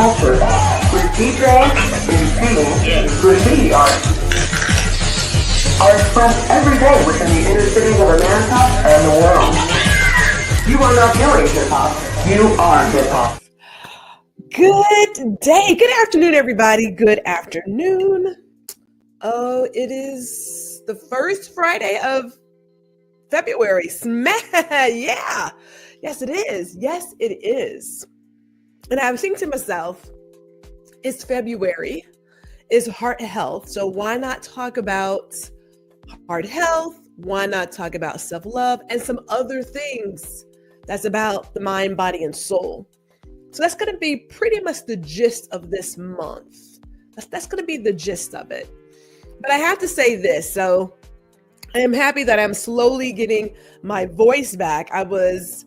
culture with DJ and graffiti art are expressed every day within the inner cities of America and the world. You are not doing hip-hop, you are hip-hop. Good day, good afternoon, everybody. Good afternoon. Oh, it is the first Friday of February. Yeah. Yes, it is. Yes, it is. And I was thinking to myself, it's February, it's heart health. So why not talk about heart health? Why not talk about self-love and some other things that's about the mind, body, and soul? So that's going to be pretty much the gist of this month. That's going to be the gist of it. But I have to say this. So I am happy that I'm slowly getting my voice back. I was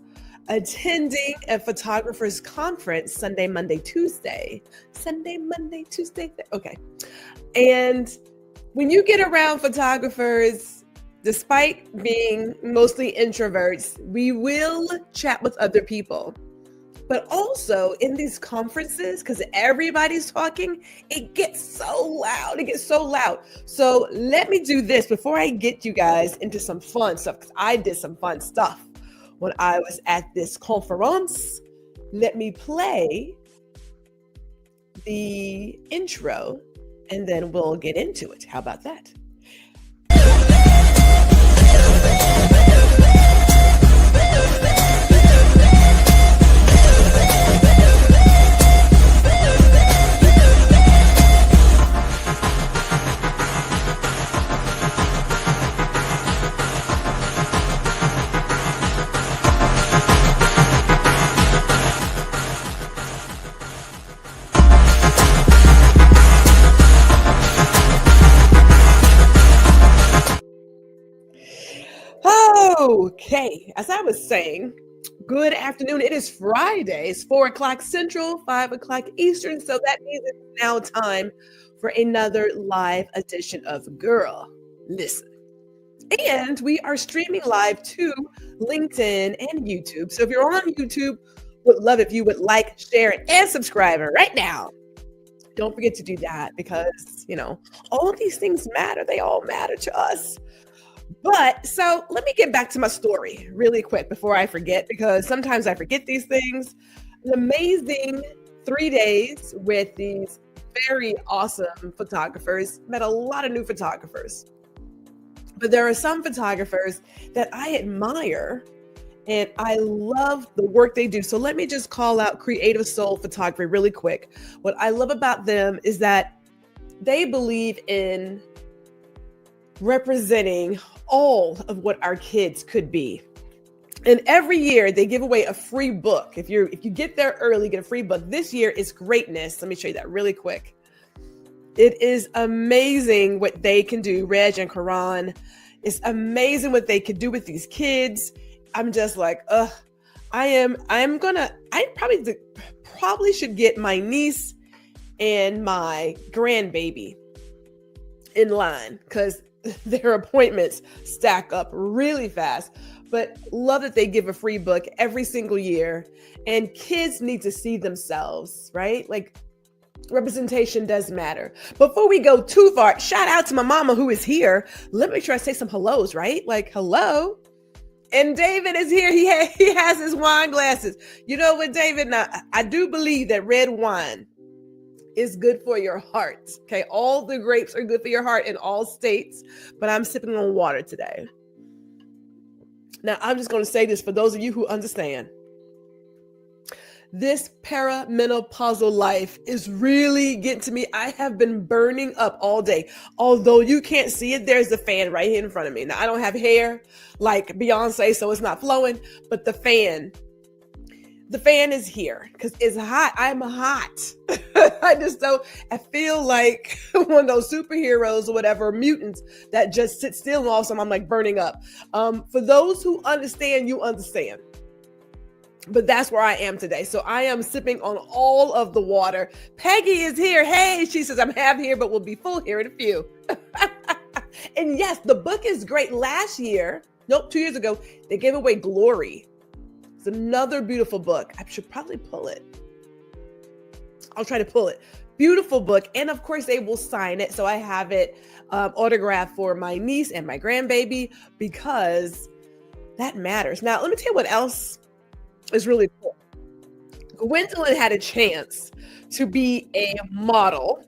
attending a photographer's conference Sunday, Monday, Tuesday. Okay. And when you get around photographers, despite being mostly introverts, we will chat with other people. But also in these conferences, because everybody's talking, it gets so loud. So let me do this before I get you guys into some fun stuff, because I did some fun stuff when I was at this conference. Let me play the intro and then we'll get into it. How about that? Okay, as I was saying, good afternoon. It is Friday. It's 4 o'clock Central, 5 o'clock Eastern. So that means it's now time for another live edition of Guuuuurl Listen. And we are streaming live to LinkedIn and YouTube. So if you're on YouTube, would love if you would like, share, and subscribe right now. Don't forget to do that because, all of these things matter. They all matter to us. But so let me get back to my story really quick before I forget, because sometimes I forget these things. An amazing 3 days with these very awesome photographers. Met a lot of new photographers. But there are some photographers that I admire and I love the work they do. So let me just call out Creative Soul Photography really quick. What I love about them is that they believe in representing all of what our kids could be. And every year they give away a free book. If you get there early, get a free book. This year is Greatness. Let me show you that really quick. It is amazing what they can do. Reg and Karan. It's amazing what they could do with these kids. I'm just like, I probably should get my niece and my grandbaby in line, because their appointments stack up really fast. But love that they give a free book every single year, and kids need to see themselves, right? Like, representation does matter. Before we go too far, shout out to my mama who is here. Let me make sure I say some hellos, right? Like, hello. And David is here. He has his wine glasses. You know what, David? Now, I do believe that red wine is good for your heart. Okay. All the grapes are good for your heart in all states, but I'm sipping on water today. Now, I'm just going to say this for those of you who understand. This perimenopausal life is really getting to me. I have been burning up all day. Although you can't see it, there's a fan right here in front of me. Now, I don't have hair like Beyonce, so it's not flowing, but the fan is here because it's hot. I'm hot. I feel like one of those superheroes or whatever, mutants that just sit still and all of a sudden I'm like burning up. For those who understand, you understand. But that's where I am today. So I am sipping on all of the water. Peggy is here. Hey, she says, I'm half here, but we'll be full here in a few. And yes, the book is great. 2 years ago, they gave away Glory. It's another beautiful book. I should probably pull it. I'll try to pull it. Beautiful book. And of course, they will sign it. So I have it autographed for my niece and my grandbaby because that matters. Now, let me tell you what else is really cool. Gwendolyn had a chance to be a model,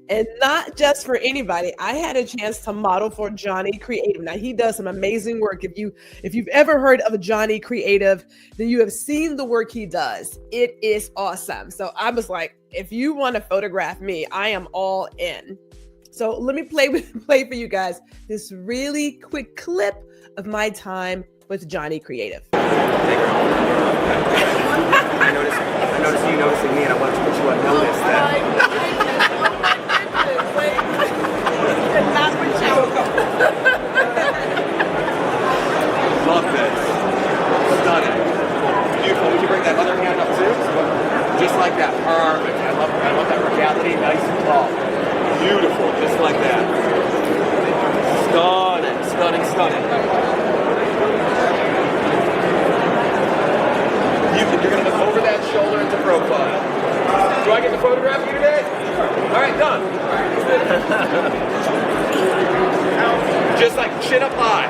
and not just for anybody. I had a chance to model for Johnny Creative. Now, he does some amazing work. If you've ever heard of Johnny Creative, then you have seen the work he does. It is awesome. So I was like, if you want to photograph me, I am all in. So let me play for you guys this really quick clip of my time with Johnny Creative. I noticed you noticing me, and I wanted to put you on notice Love this. Stunning. Beautiful. Would you bring that other hand up too? Just like that. Perfect. I love that reality. Nice and tall. Beautiful. Just like that. Stunning. Stunning. Stunning. You're going to look over that shoulder into profile. Do I get the photograph of you today? All right, done. Just like chin up high.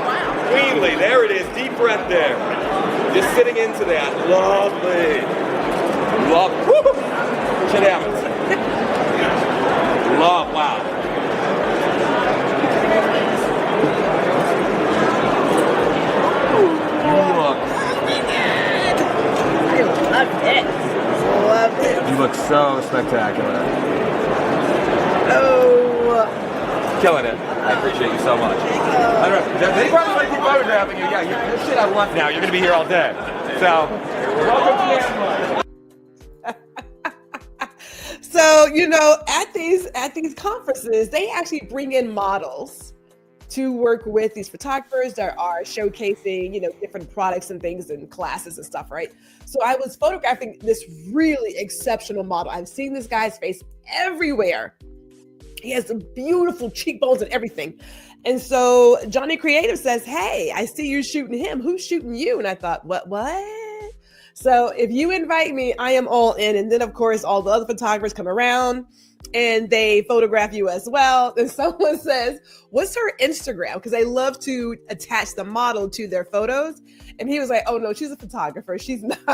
Cleanly. There it is. Deep breath there. Just sitting into that. Lovely. Love. Woo! Chin down. Love. Wow. Love it. You look so spectacular. Oh. Killing it. I appreciate you so much. I don't know. They probably might be photographing you. Yeah, your shit I've left now. You're going to be here all day. So, welcome to the So, at these conferences, they actually bring in models to work with these photographers that are showcasing, different products and things and classes and stuff, right? So I was photographing this really exceptional model. I've seen this guy's face everywhere. He has some beautiful cheekbones and everything. And so Johnny Creative says, hey, I see you shooting him. Who's shooting you? And I thought, what? So if you invite me, I am all in. And then, of course, all the other photographers come around and they photograph you as well. And someone says, what's her Instagram? Because they love to attach the model to their photos. And he was like, oh no, she's a photographer. She's not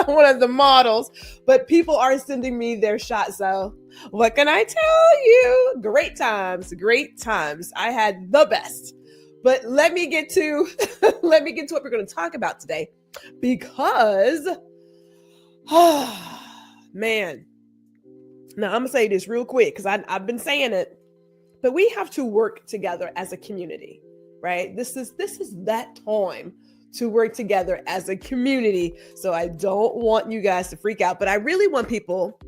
one of the models, but people are sending me their shots. So what can I tell you? Great times. I had the best. But let me get to what we're going to talk about today, because, man. Now, I'm going to say this real quick because I've been saying it, but we have to work together as a community, right? This is that time to work together as a community. So I don't want you guys to freak out, but I really want people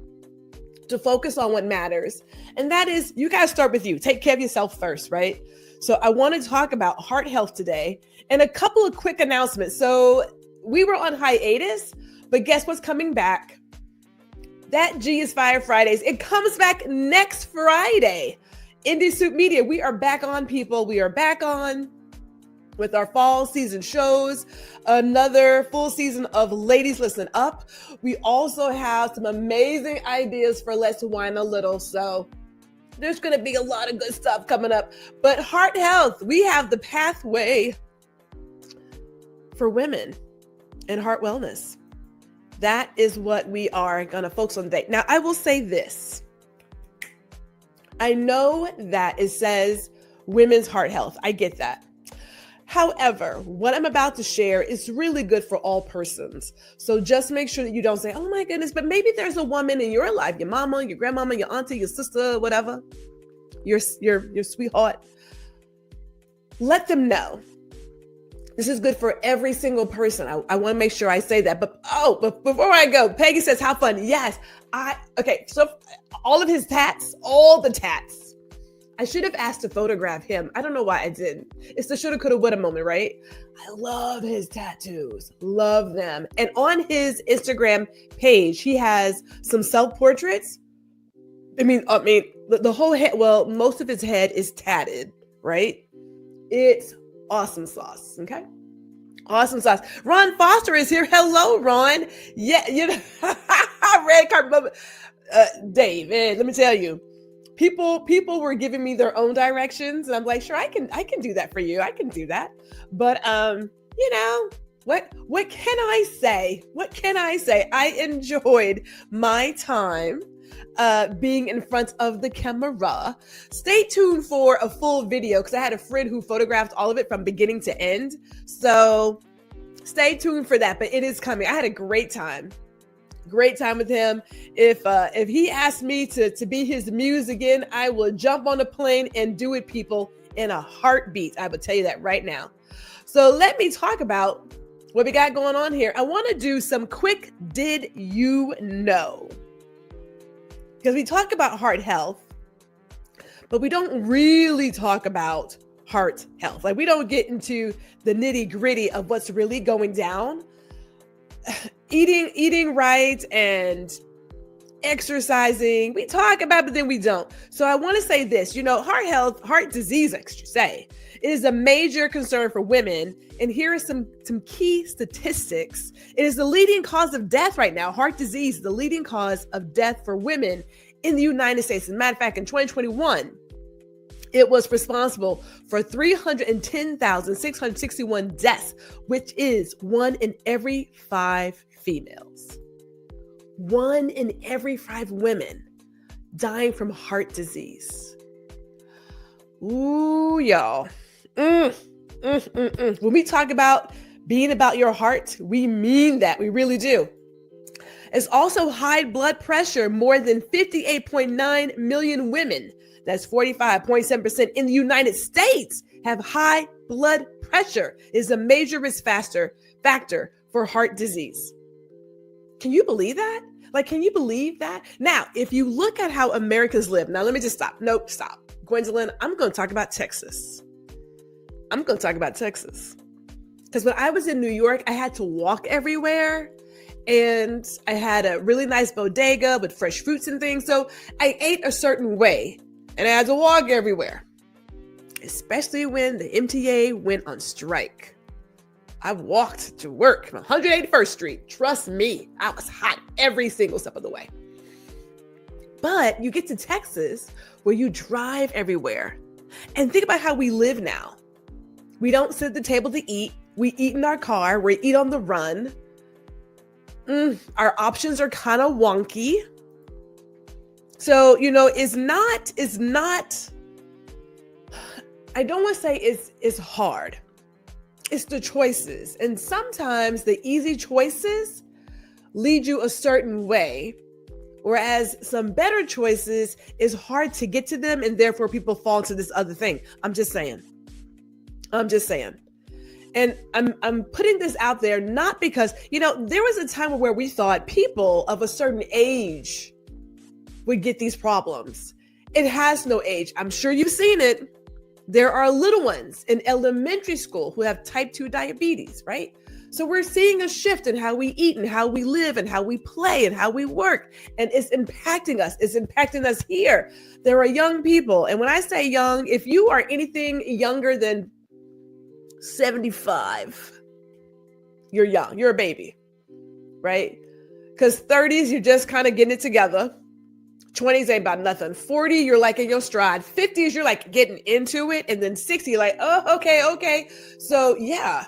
to focus on what matters. And that is, you guys start with you. Take care of yourself first, right? So I want to talk about heart health today and a couple of quick announcements. So we were on hiatus, but guess what's coming back? That G is Fire Fridays. It comes back next Friday. Indie Soup Media. We are back on, people. We are back on with our fall season shows. Another full season of Ladies Listen Up. We also have some amazing ideas for Let's Wine a Little. So there's going to be a lot of good stuff coming up. But heart health, we have the pathway for women and heart wellness. That is what we are going to focus on today. Now, I will say this. I know that it says women's heart health. I get that. However, what I'm about to share is really good for all persons. So just make sure that you don't say, oh my goodness, but maybe there's a woman in your life, your mama, your grandmama, your auntie, your sister, whatever, your sweetheart. Let them know. This is good for every single person. I want to make sure I say that. But before I go, Peggy says, how fun. Yes. So all of his tats, all the tats. I should have asked to photograph him. I don't know why I didn't. It's the shoulda, coulda, woulda moment, right? I love his tattoos. Love them. And on his Instagram page, he has some self-portraits. I mean, the whole head, well, most of his head is tatted, right? It's awesome sauce, okay? Awesome sauce. Ron Foster is here. Hello, Ron. Yeah, red carpet moment. David, let me tell you, people were giving me their own directions, and I'm like, sure, I can do that for you. I can do that. But you know, what can I say? What can I say? I enjoyed my time being in front of the camera. Stay tuned for a full video because I had a friend who photographed all of it from beginning to end. So stay tuned for that, but it is coming. I had a great time with him. If he asked me to be his muse again, I will jump on a plane and do it, people, in a heartbeat. I will tell you that right now. So let me talk about what we got going on here. I want to do some quick did you know? Because we talk about heart health, but we don't really talk about heart health. Like, we don't get into the nitty gritty of what's really going down. Eating right and exercising, we talk about it, but then we don't. So I want to say this, heart disease, I should say, is a major concern for women. And here are some key statistics. It is the leading cause of death right now. Heart disease is the leading cause of death for women in the United States. As a matter of fact, in 2021, it was responsible for 310,661 deaths, which is 1 in every 5 females. 1 in every 5 women dying from heart disease. Ooh, y'all. When we talk about being about your heart, we mean that. We really do. It's also high blood pressure. More than 58.9 million women, that's 45.7% in the United States, have high blood pressure. It is a major risk factor for heart disease. Can you believe that? Like, can you believe that? Now, if you look at how Americans live, now let me just stop. Nope, stop. Gwendolyn, I'm going to talk about Texas. Because when I was in New York, I had to walk everywhere. And I had a really nice bodega with fresh fruits and things. So I ate a certain way and I had to walk everywhere, especially when the MTA went on strike. I walked to work on 181st Street. Trust me, I was hot every single step of the way. But you get to Texas where you drive everywhere. And think about how we live now. We don't sit at the table to eat. We eat in our car. We eat on the run. Our options are kind of wonky. So, it's not, I don't want to say it's hard. It's the choices. And sometimes the easy choices lead you a certain way, whereas some better choices is hard to get to them, and therefore people fall to this other thing. I'm just saying. And I'm putting this out there not because, there was a time where we thought people of a certain age would get these problems. It has no age. I'm sure you've seen it. There are little ones in elementary school who have type 2 diabetes, right? So we're seeing a shift in how we eat and how we live and how we play and how we work. And it's impacting us. It's impacting us here. There are young people. And when I say young, if you are anything younger than 75, you're young, you're a baby, right? Because 30s, you're just kind of getting it together. 20s ain't about nothing. 40, you're like in your stride. 50s, you're like getting into it. And then 60, you're like, oh, okay. So yeah,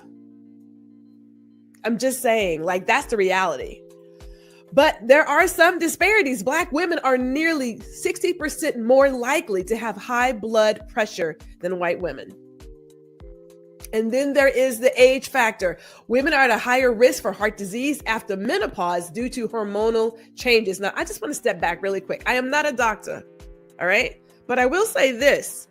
I'm just saying, like, that's the reality. But there are some disparities. Black women are nearly 60% more likely to have high blood pressure than white women. And then there is the age factor. Women are at a higher risk for heart disease after menopause due to hormonal changes. Now, I just want to step back really quick. I am not a doctor, all right? But I will say this.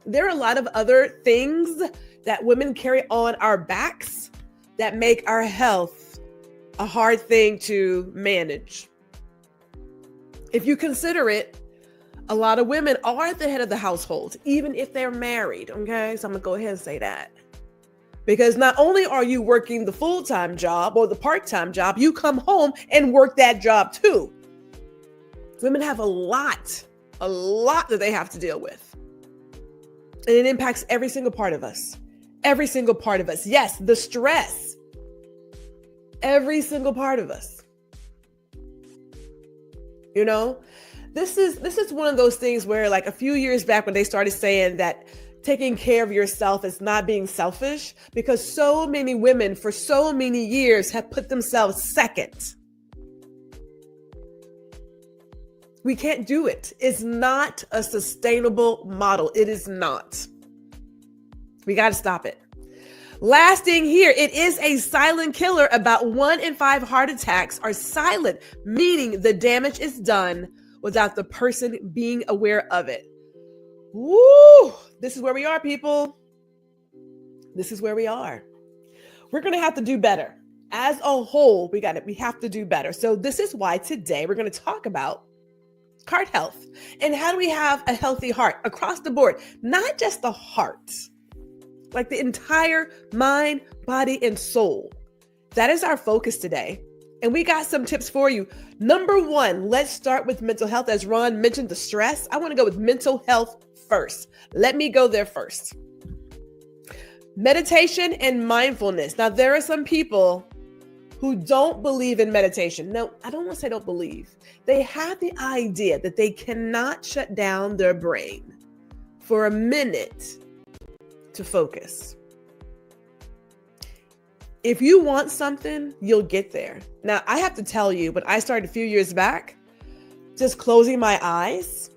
There are a lot of other things that women carry on our backs that make our health a hard thing to manage. If you consider it, a lot of women are at the head of the household, even if they're married, okay? So I'm going to go ahead and say that. Because not only are you working the full-time job or the part-time job, you come home and work that job too. Women have a lot that they have to deal with. And it impacts every single part of us. Every single part of us. Yes, the stress. Every single part of us. You know, this is one of those things where, like, a few years back when they started saying that taking care of yourself is not being selfish, because so many women for so many years have put themselves second. We can't do it. It's not a sustainable model. It is not. We got to stop it. Last thing here, it is a silent killer. About 1 in 5 heart attacks are silent, meaning the damage is done without the person being aware of it. Woo! This is where we are, people. This is where we are. We're going to have to do better. As a whole, we have to do better. So this is why today we're going to talk about heart health and how do we have a healthy heart across the board, not just the heart, like the entire mind, body, and soul. That is our focus today. And we got some tips for you. Number 1, let's start with mental health. As Ron mentioned, the stress. I want to go with mental health first. Let me go there first. Meditation and mindfulness. Now, there are some people who don't believe in meditation. No, I don't want to say don't believe. They have the idea that they cannot shut down their brain for a minute to focus. If you want something, you'll get there. Now, I have to tell you, when I started a few years back, just closing my eyes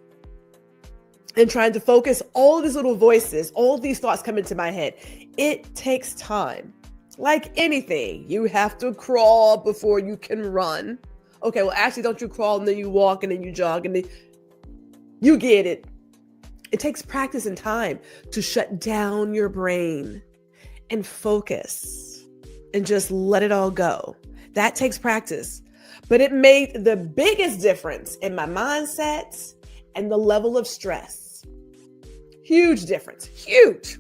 and trying to focus, all these little voices, all these thoughts come into my head. It takes time. Like anything, you have to crawl before you can run. Okay, well, actually, don't you crawl and then you walk and then you jog and then you get it. It takes practice and time to shut down your brain and focus and just let it all go. That takes practice. But it made the biggest difference in my mindset and the level of stress. Huge difference. Huge.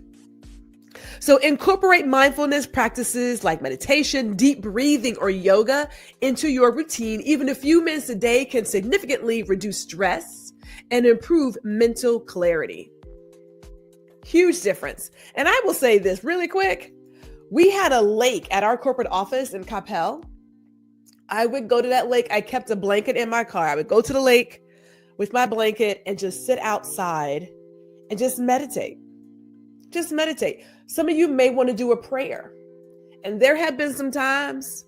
So incorporate mindfulness practices like meditation, deep breathing, or yoga into your routine. Even a few minutes a day can significantly reduce stress and improve mental clarity. Huge difference. And I will say this really quick. We had a lake at our corporate office in Capel. I would go to that lake. I kept a blanket in my car. I would go to the lake with my blanket and just sit outside and just meditate. Just meditate. Some of you may want to do a prayer. And there have been some times,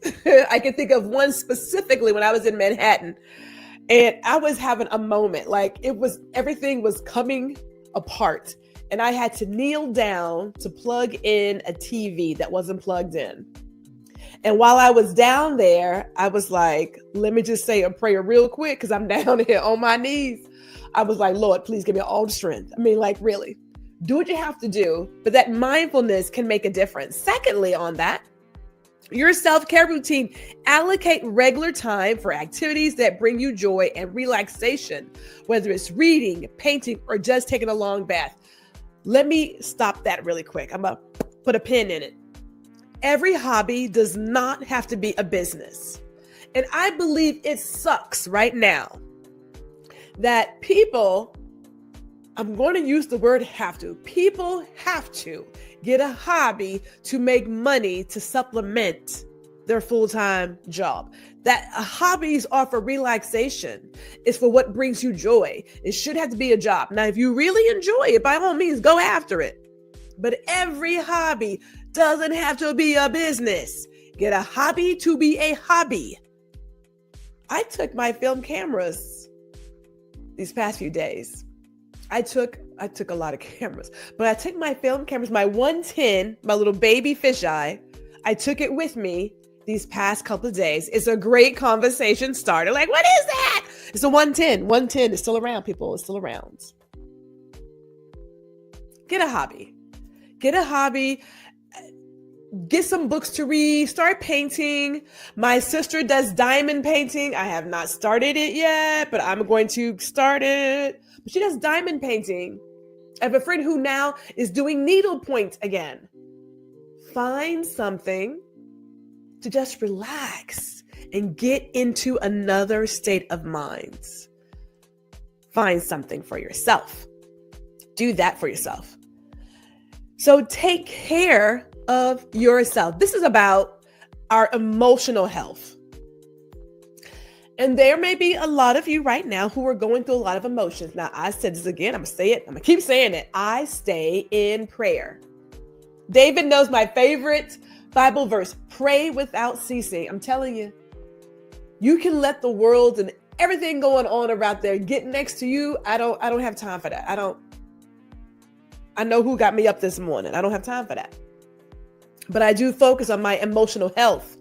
I can think of one specifically when I was in Manhattan, and I was having a moment, like everything was coming apart. And I had to kneel down to plug in a TV that wasn't plugged in. And while I was down there, I was like, let me just say a prayer real quick, because I'm down here on my knees. I was like, Lord, please give me all the strength. I mean, like, really. Do what you have to do, but that mindfulness can make a difference. Secondly, on that, your self-care routine, allocate regular time for activities that bring you joy and relaxation, whether it's reading, painting, or just taking a long bath. Let me stop that really quick. I'm going to put a pin in it. Every hobby does not have to be a business. And I believe it sucks right now that people, I'm going to use the word have to. People have to get a hobby to make money to supplement their full-time job. That hobbies are for relaxation. It's for what brings you joy. It should have to be a job. Now, if you really enjoy it, by all means, go after it. But every hobby doesn't have to be a business. Get a hobby to be a hobby. I took my film cameras these past few days. I took a lot of cameras, but I took my film cameras, my 110, my little baby fisheye. I took it with me these past couple of days. It's a great conversation starter. Like, what is that? It's a 110. 110 is still around, people. It's still around. Get a hobby. Get a hobby. Get some books to read. Start painting. My sister does diamond painting. I have not started it yet, but I'm going to start it. But she does diamond painting. I have a friend who now is doing needlepoint again. Find something to just relax and get into another state of mind. Find something for yourself. Do that for yourself. So take care of yourself. This is about our emotional health. And there may be a lot of you right now who are going through a lot of emotions. Now, I said this again. I'm going to say it. I'm going to keep saying it. I stay in prayer. David knows my favorite Bible verse, pray without ceasing. I'm telling you, you can let the world and everything going on around there get next to you. I don't have time for that. I know who got me up this morning. I don't have time for that. But I do focus on my emotional health.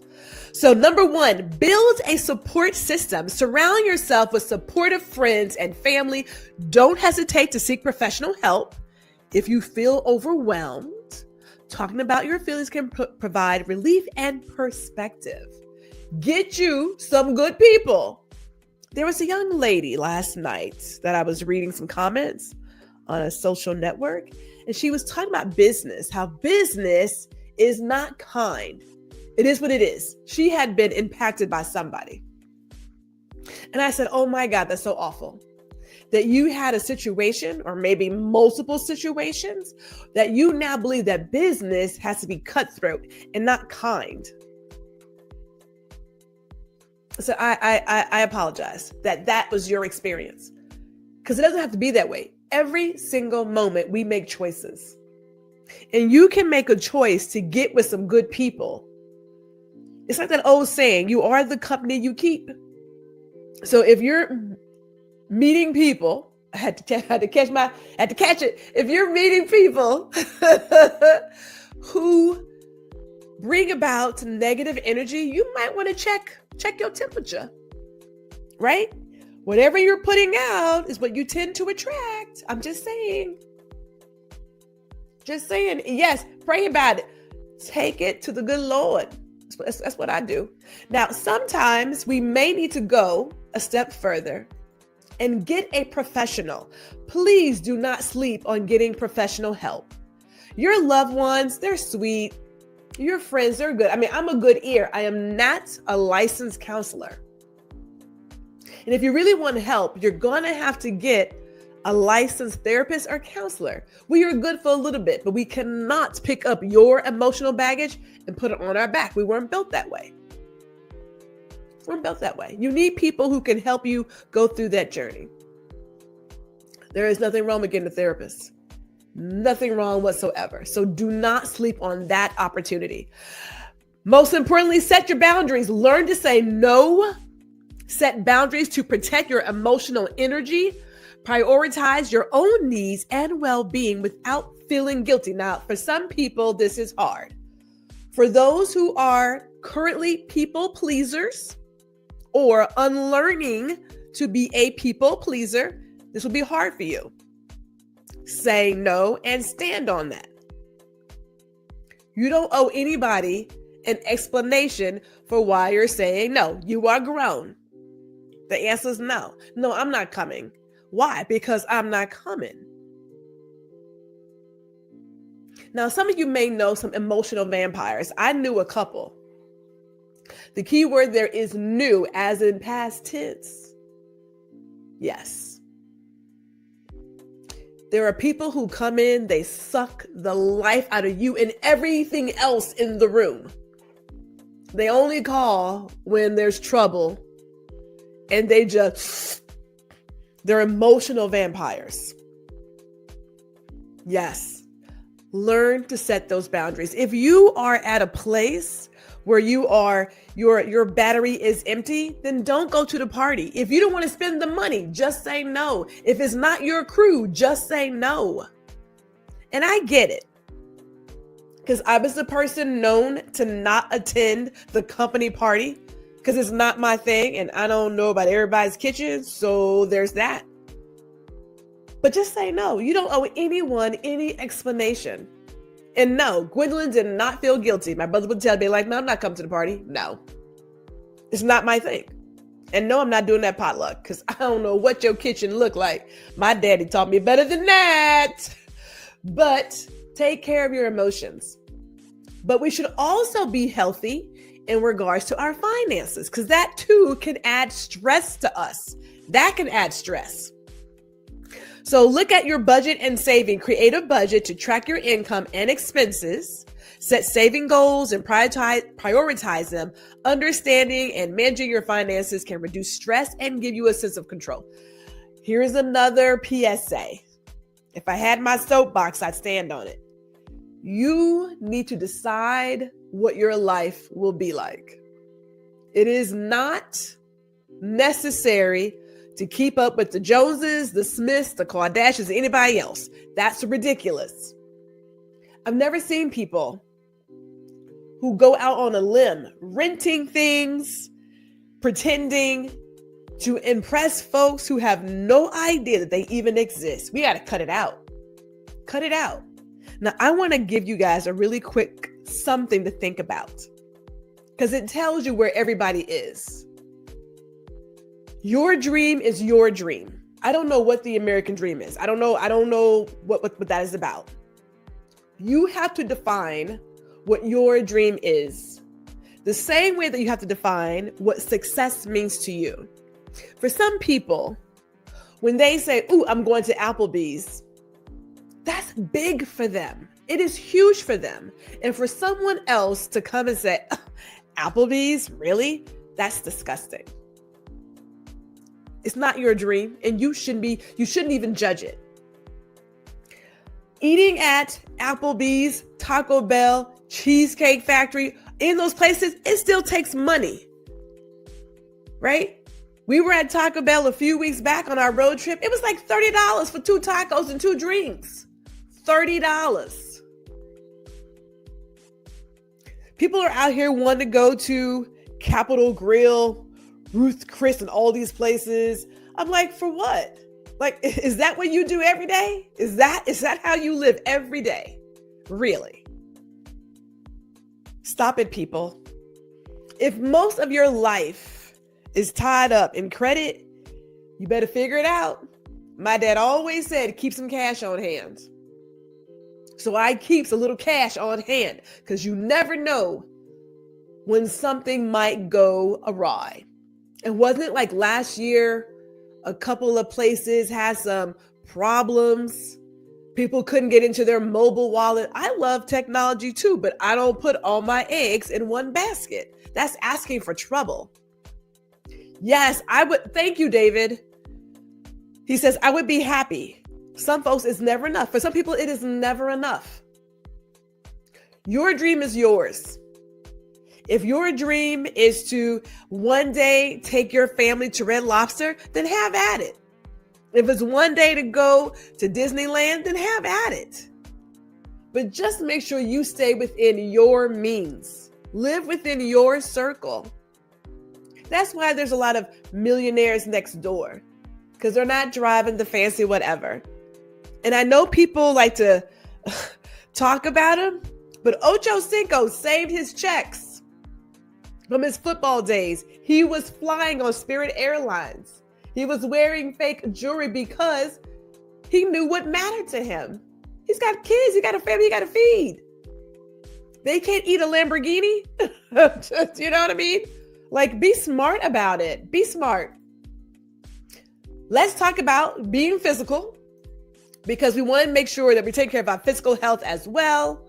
So number 1, build a support system. Surround yourself with supportive friends and family. Don't hesitate to seek professional help. If you feel overwhelmed, talking about your feelings can provide relief and perspective. Get you some good people. There was a young lady last night that I was reading some comments on a social network, and she was talking about business, how business is not kind. It is what it is. She had been impacted by somebody. And I said, oh my God, that's so awful. That you had a situation or maybe multiple situations that you now believe that business has to be cutthroat and not kind. So I apologize that was your experience, because it doesn't have to be that way. Every single moment we make choices, and you can make a choice to get with some good people. It's like that old saying, you are the company you keep. So if you're meeting people, I had to catch it. If you're meeting people who bring about negative energy, you might want to check your temperature, right? Whatever you're putting out is what you tend to attract. I'm just saying. Yes, pray about it. Take it to the good Lord. That's what I do. Now, sometimes we may need to go a step further and get a professional. Please do not sleep on getting professional help. Your loved ones, they're sweet. Your friends, they're good. I mean, I'm a good ear. I am not a licensed counselor. And if you really want help, you're going to have to get a licensed therapist or counselor. We are good for a little bit, but we cannot pick up your emotional baggage and put it on our back. We weren't built that way. You need people who can help you go through that journey. There is nothing wrong with getting a therapist. Nothing wrong whatsoever. So do not sleep on that opportunity. Most importantly, set your boundaries. Learn to say no. Set boundaries to protect your emotional energy. Prioritize your own needs and well-being without feeling guilty. Now, for some people, this is hard. For those who are currently people pleasers or unlearning to be a people pleaser, this will be hard for you. Say no and stand on that. You don't owe anybody an explanation for why you're saying no. You are grown. The answer is no. No, I'm not coming. Why? Because I'm not coming. Now, some of you may know some emotional vampires. I knew a couple. The key word there is new, as in past tense. Yes. There are people who come in, they suck the life out of you and everything else in the room. They only call when there's trouble, and they're emotional vampires. Yes. Learn to set those boundaries. If you are at a place where your battery is empty, then don't go to the party. If you don't want to spend the money, just say no. If it's not your crew, just say no. And I get it, because I was the person known to not attend the company party because it's not my thing and I don't know about everybody's kitchen. So there's that. But just say no. You don't owe anyone any explanation. And no, Gwendolyn did not feel guilty. My brother would tell me, like, no, I'm not coming to the party. No, it's not my thing. And no, I'm not doing that potluck because I don't know what your kitchen looked like. My daddy taught me better than that. But take care of your emotions. But we should also be healthy in regards to our finances, because that too can add stress to us. That can add stress. So look at your budget and saving. Create a budget to track your income and expenses. Set saving goals and prioritize them. Understanding and managing your finances can reduce stress and give you a sense of control. Here's another PSA. If I had my soapbox, I'd stand on it. You need to decide what your life will be like. It is not necessary to keep up with the Joneses, the Smiths, the Kardashians, anybody else. That's ridiculous. I've never seen people who go out on a limb, renting things, pretending to impress folks who have no idea that they even exist. We got to cut it out. Cut it out. Now, I want to give you guys a really quick something to think about because it tells you where everybody is. Your dream is your dream. I don't know what the American dream is. I don't know what that is about. You have to define what your dream is. The same way that you have to define what success means to you. For some people, when they say, "Ooh, I'm going to Applebee's," that's big for them. It is huge for them. And for someone else to come and say, "Applebee's, really? That's disgusting." It's not your dream, and you shouldn't even judge it. Eating at Applebee's, Taco Bell, Cheesecake Factory, in those places, it still takes money, right? We were at Taco Bell a few weeks back on our road trip. It was like $30 for 2 tacos and 2 drinks. $30. People are out here wanting to go to Capitol Grill, Ruth Chris, and all these places. I'm like, for what? Like, is that what you do every day? Is that how you live every day? Really? Stop it, people. If most of your life is tied up in credit, you better figure it out. My dad always said, keep some cash on hand. So I keep a little cash on hand because you never know when something might go awry. And wasn't it like last year, a couple of places had some problems? People couldn't get into their mobile wallet. I love technology too, but I don't put all my eggs in one basket. That's asking for trouble. Yes, I would. Thank you, David. He says, I would be happy. Some folks, it's never enough. For some people, it is never enough. Your dream is yours. If your dream is to one day take your family to Red Lobster, then have at it. If it's one day to go to Disneyland, then have at it. But just make sure you stay within your means. Live within your circle. That's why there's a lot of millionaires next door, because they're not driving the fancy whatever. And I know people like to talk about him, but Ocho Cinco saved his checks from his football days. He was flying on Spirit Airlines. He was wearing fake jewelry because he knew what mattered to him. He's got kids, he got a family, he got to feed. They can't eat a Lamborghini. You know what I mean? Like, be smart about it. Be smart. Let's talk about being physical, because we want to make sure that we take care of our physical health as well.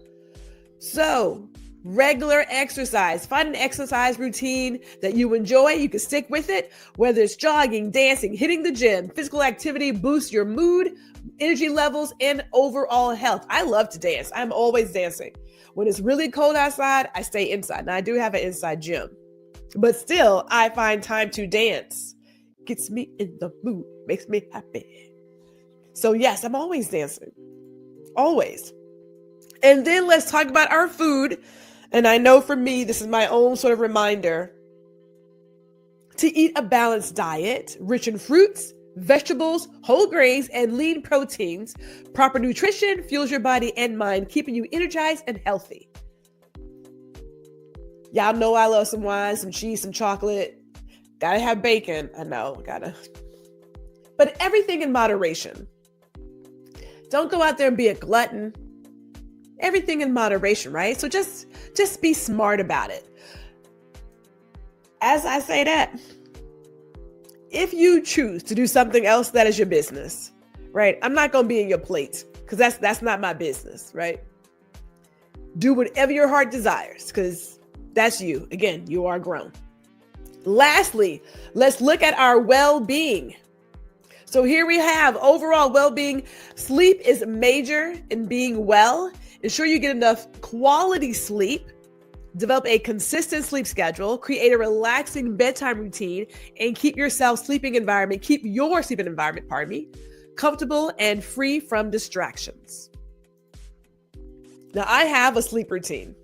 So, regular exercise. Find an exercise routine that you enjoy. You can stick with it, whether it's jogging, dancing, hitting the gym. Physical activity boosts your mood, energy levels, and overall health. I love to dance. I'm always dancing. When it's really cold outside, I stay inside. Now, I do have an inside gym, but still, I find time to dance. Gets me in the mood, makes me happy. So yes, I'm always dancing. Always. And then let's talk about our food. And I know for me, this is my own sort of reminder to eat a balanced diet, rich in fruits, vegetables, whole grains, and lean proteins. Proper nutrition fuels your body and mind, keeping you energized and healthy. Y'all know I love some wine, some cheese, some chocolate. Gotta have bacon. I know, gotta. But everything in moderation. Don't go out there and be a glutton. Everything in moderation, right? So just be smart about it. As I say that, if you choose to do something else, that is your business. right? I'm not going to be in your plate because that's not my business, right? Do whatever your heart desires because that's you. Again, you are grown. Lastly, let's look at our well-being. So here we have overall well-being. Sleep is major in being well. Ensure you get enough quality sleep. Develop a consistent sleep schedule. Create a relaxing bedtime routine and keep your sleeping environment, comfortable and free from distractions. Now, I have a sleep routine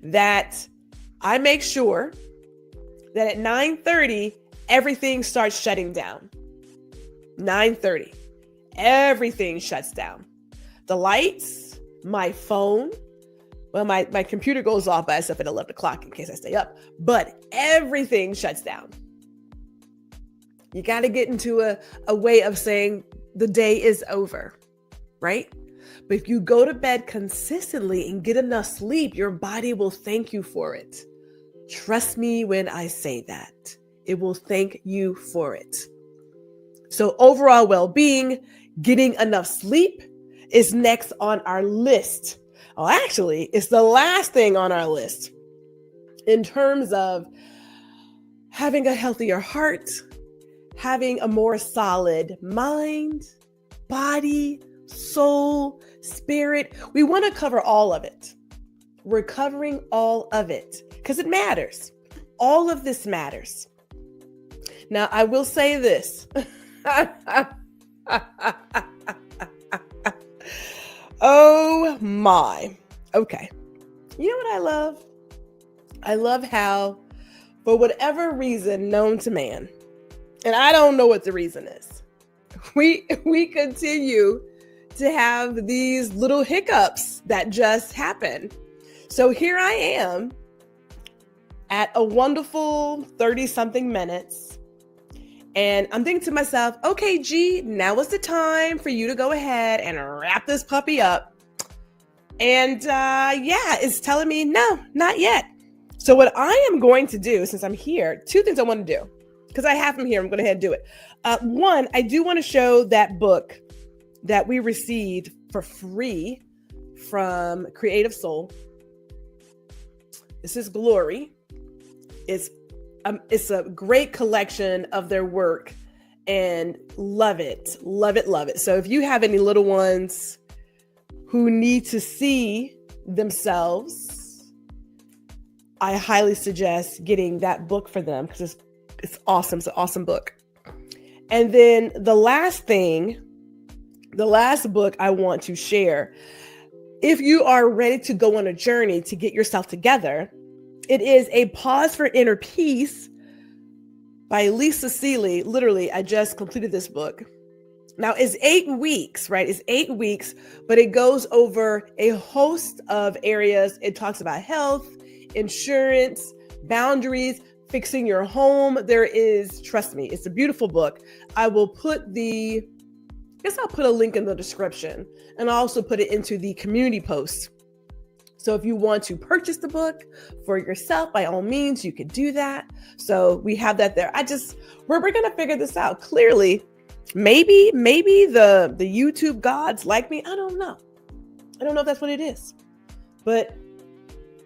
that I make sure that at 9:30, everything starts shutting down. 9:30, everything shuts down. The lights, my phone, well, my computer goes off by itself at 11 o'clock in case I stay up, but everything shuts down. You got to get into a way of saying the day is over, right? But if you go to bed consistently and get enough sleep, your body will thank you for it. Trust me when I say that. It will thank you for it. So overall well-being, getting enough sleep is next on our list. Oh, actually, it's the last thing on our list in terms of having a healthier heart, having a more solid mind, body, soul, spirit. We want to cover all of it. We're covering all of it because it matters. All of this matters. Now, I will say this. Oh my. Okay. You know what I love? I love how, for whatever reason known to man, and I don't know what the reason is, we continue to have these little hiccups that just happen. So here I am at a wonderful 30-something minutes. And I'm thinking to myself, okay, G, now is the time for you to go ahead and wrap this puppy up. And it's telling me, no, not yet. So what I am going to do, since I'm here, two things I want to do, because I have them here, I'm going to go ahead and do it. One, I do want to show that book that we received for free from Creative Soul. This is Glory. It's a great collection of their work and love it. So if you have any little ones who need to see themselves, I highly suggest getting that book for them because it's awesome. It's an awesome book. And then the last book I want to share, if you are ready to go on a journey to get yourself together, it is A Pause for Inner Peace by Lisa Seeley. Literally, I just completed this book. Now, it's 8 weeks, right? It's 8 weeks, but it goes over a host of areas. It talks about health, insurance, boundaries, fixing your home. Trust me, it's a beautiful book. I'll put a link in the description and I'll also put it into the community post. So if you want to purchase the book for yourself, by all means, you can do that. So we have that there. We're going to figure this out. Clearly, maybe the YouTube gods like me. I don't know if that's what it is. But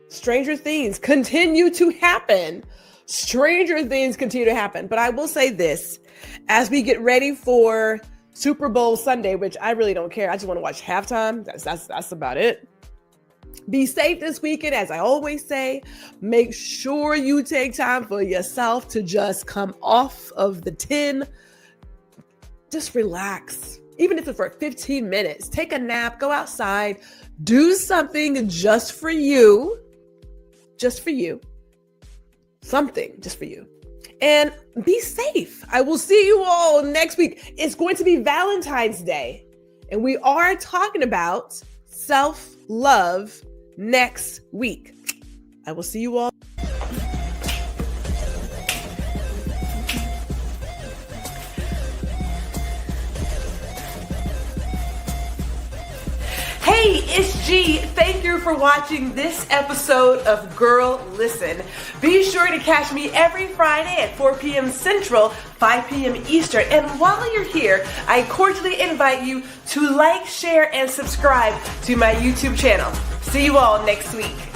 stranger things continue to happen. But I will say this, as we get ready for Super Bowl Sunday, which I really don't care. I just want to watch halftime. That's about it. Be safe this weekend, as I always say. Make sure you take time for yourself to just come off of the tin. Just relax. Even if it's for 15 minutes, take a nap, go outside, do something just for you. Something just for you. And be safe. I will see you all next week. It's going to be Valentine's Day, and we are talking about self-love next week. I will see you all. Hey, Hey, it's G. Thank you for watching this episode of Guuuuurl Listen. Be sure to catch me every Friday at 4 p.m. Central, 5 p.m. Eastern. And while you're here, I cordially invite you to like, share, and subscribe to my YouTube channel. See you all next week.